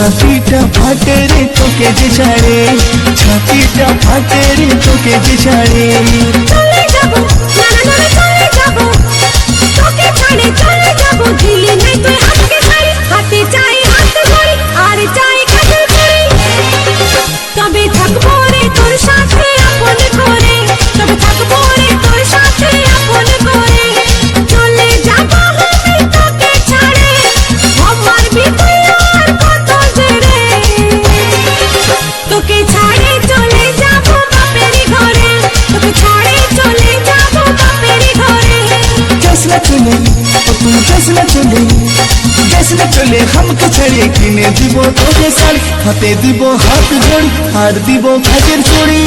छातीटा फाटे रे तोके जे छाड़े छातीटा फाटे रे तोके जे छाड़े চলে যাবো নানা নানা চলে যাবো তোকে ছাড়ে চলে যাবো দিলি নাই তুই হাতকে ছাড়ি হাতে চাই হাত ধরি আর চাই কাজল করি তবে থাকবো রে তোর সাথে আপন করে তবে থাকবো রে তোর সাথে আপন করে চলে যাবো আমি তোকে ছাড়ে আমার বিপদ আর কত জেরে তোকে ছাড়ে চলে যাবো বাপের ঘরে তোকে ছাড়ে চলে যাবো বাপের ঘরে जसना चले तू जसना चले हमके छड़े किने दिबो तोके साड़ी हाथे दिबो हाथ जोड़ी हार दिबो काजेर चूड़ी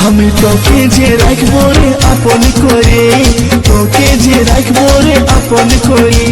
हमें तोके जे राखबो रे आपन करे तोके जे राखबो रे आपन करे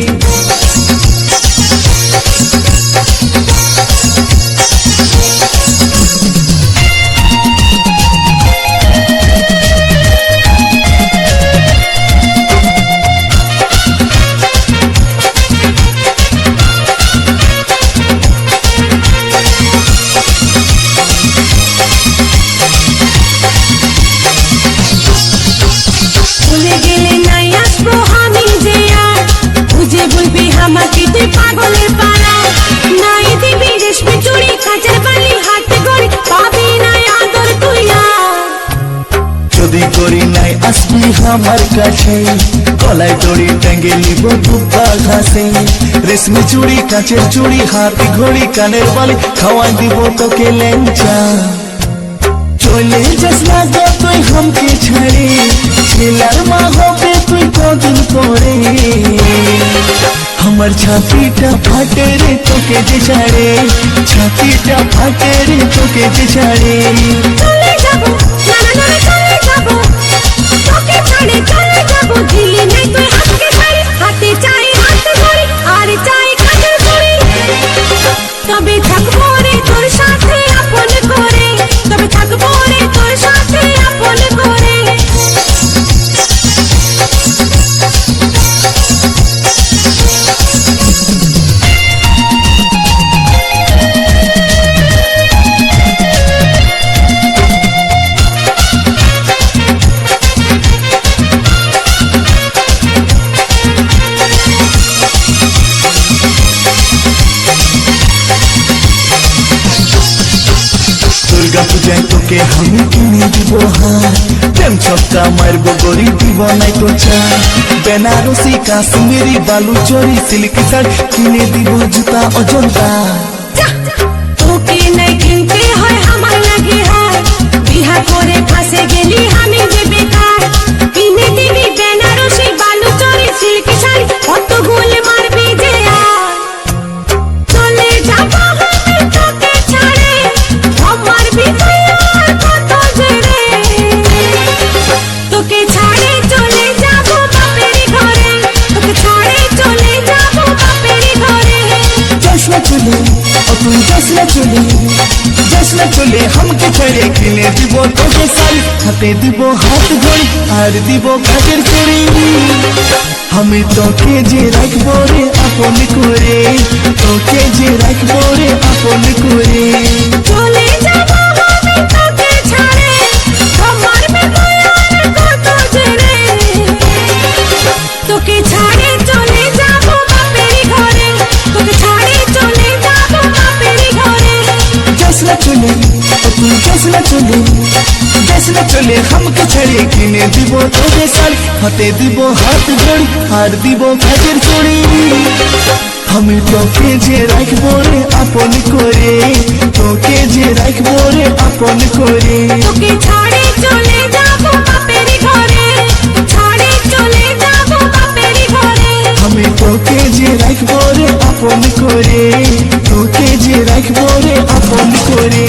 চলে গেলে নাই আসবো আমি যে আর বুঝে বলবি আমাকে তুই পাগলের পাড়া নাই দিবি রেশমি চুড়ি কাঁচের বালি হাত গড়ি পাবি নাই আদর তুই আর যদি করি নাই আসবি আমার কাছে গলায় দড়ি টেঙ্গে নিব দুব্বা ঘাসে রেশমি চুড়ি কাঁচের চুড়ি হাতি ঘড়ি কানের বালি খাওয়াই দিব তোকে লেঞ্চা চলে যাস না গো তুই हमके ছাড়ে ছেলার মা হবে তুই কদিন পরে আমার ছাতিটা ফাটে রে তোকে যে ছাড়ে ছাতিটা ফাটে রে তোকে যে ছাড়ে চলে যাবো নানা নানা চলে যাবো তোকে ছাড়ে চলে যাবো দিলি নাই তুই হাতকে ছাড়ি হাতে চাই হাত ধরি আর চাই কাজল করি তবে থাকবো রে তোর সাথে আপন করে তবে থাকবো রে তোর সাথে আপন করে दुर्गा पूजाয় তোকে আমি কিনে দিব হার প্রেম ছক্কা মারবো গরি দিব নাই তো চা বেনারসি কাশ্মীরি বালুচরি সিল্ক শাড়ি কিনে দিব জুতা অজন্তা তোকে নাই কিনতে হয় আমার লাগে হার বিহা করে ফাঁসে গেলি আমি যে বেকার কিনে দিবি বেনারসি বালুচরি সিল্ক শাড়ি কত গোল মারবি যে আর চলে যাবো আমি তোকে ছাড়ে আমার বিপদ আর কত জেরে তোকে ছাড়ে চলে যাবো বাপের ঘরে তোকে ছাড়ে চলে যাবো বাপের ঘরে जसना चले तुम जसना चले हमके छड़े किने দিব তোকে সারি হাতে দিব হাত ধরি আর দিব কাজের চুড়ি আমি তোকে যে রাখবো রে আপন করে তোকে যে রাখবো রে আপন করে চলে যাবো আমি তোকে ছাড়ে আমার বিপদ আর কত জেরে তোকে ছাড়ে চলে যাবো বাপের ঘরে তোকে ছাড়ে চলে যাবো বাপের ঘরে जसना चले हमके छड़े किने দিব তোকে সারি হাতে দিব হাত ধরি আর দিব কাজের চুড়ি আমি তোকে যে রাখবো রে আপন করে তোকে যে রাখবো রে আপন করে তোকে ছাড়ে চলে যাবো বাপের ঘরে ছাড়ে চলে যাবো বাপের ঘরে আমি তোকে যে রাখবো রে আপন করে তোকে যে রাখবো রে আপন করে